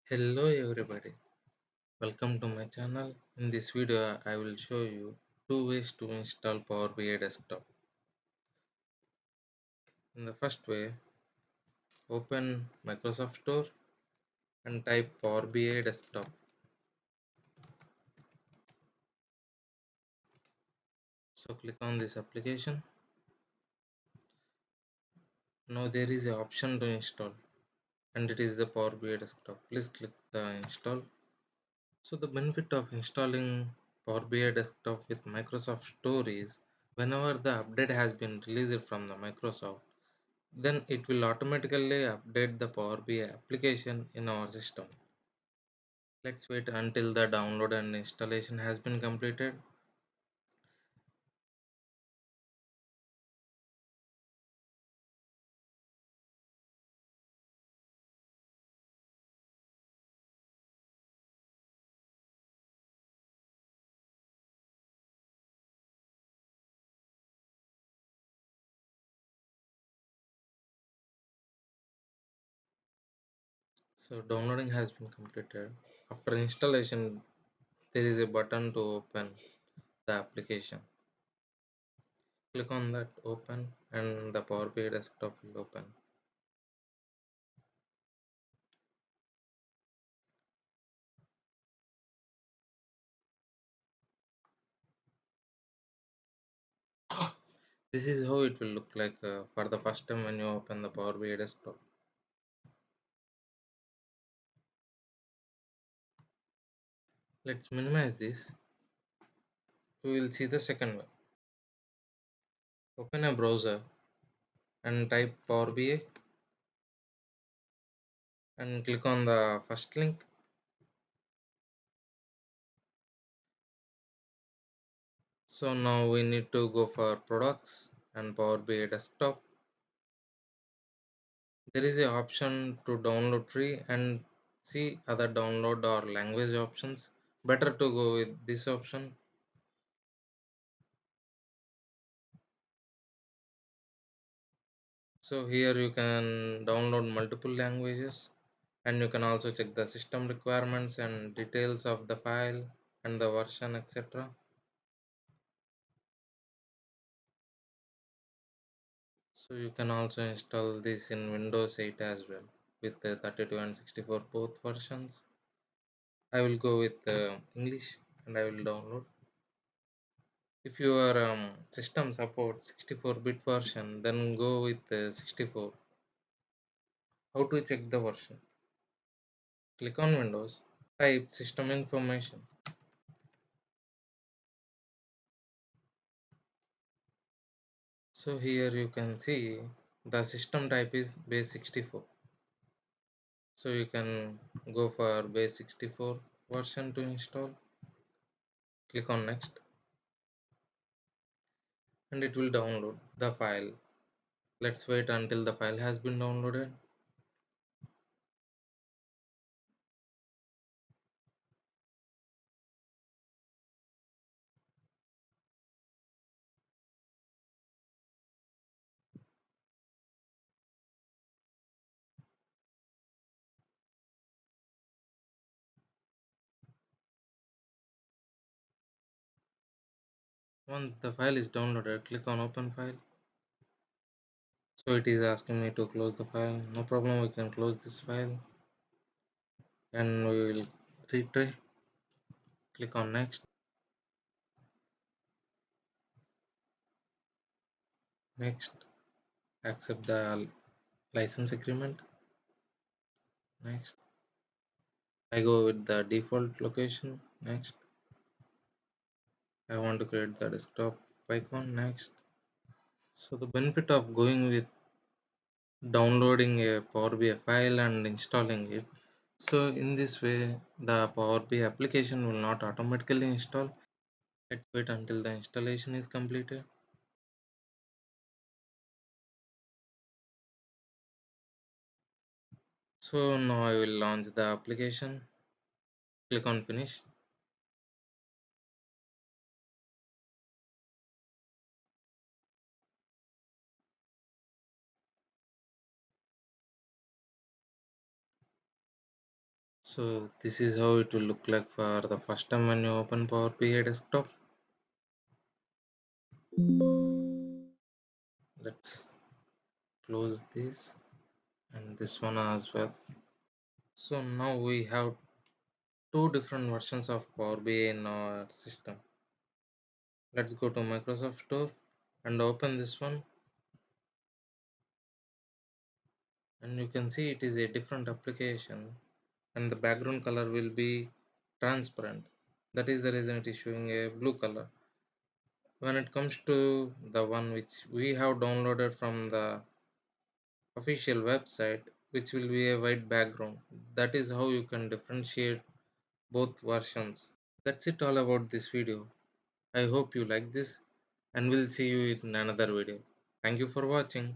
Hello everybody, welcome to my channel. In this video I will show you two ways to install Power BI desktop. In the first way, open Microsoft Store and type Power BI desktop. So click on this application. Now there is an option to install and it is the Power BI desktop. Please click the install. So the benefit of installing Power BI desktop with Microsoft Store is whenever the update has been released from the Microsoft, then it will automatically update the Power BI application in our system. Let's wait until the download and installation has been completed. So downloading has been completed. After installation, there is a button to open the application. Click on that open and the Power BI desktop will open. This is how it will look like for the first time when you open the Power BI desktop. Let's minimize this. We will see the second one. Open a browser and type Power BI and click on the first link. So now we need to go for products and Power BI desktop. There is an option to download free and see other download or language options. Better to go with this option. So here you can download multiple languages and you can also check the system requirements and details of the file and the version, etc. So you can also install this in Windows 8 as well with the 32 and 64 both versions. I will go with English and I will download. If your system supports 64-bit version, then go with 64. How to check the version? Click on Windows, type system information. So here you can see the system type is base 64. So you can go for base 64 version to install. Click on next and it will download the file. Let's wait until the file has been downloaded. Once the file is downloaded, click on open file. So it is asking me to close the file. No problem, we can close this file and we will retry. Click on next. Next, accept the license agreement. Next, I go with the default location. Next, I want to create the desktop icon. Next. So the benefit of going with downloading a Power BI file and installing it. So in this way, the Power BI application will not automatically install. Let's wait until the installation is completed. So now I will launch the application. Click on finish. So this is how it will look like for the first time when you open Power BI desktop. Let's close this and this one as well. So now we have two different versions of Power BI in our system. Let's go to Microsoft Store and open this one, and you can see it is a different application and the background color will be transparent. That is the reason it is showing a blue color. When it comes to the one which we have downloaded from the official website, which will be a white background, that is how you can differentiate both versions. That's it all about this video. I hope you like this and we'll see you in another video. Thank you for watching.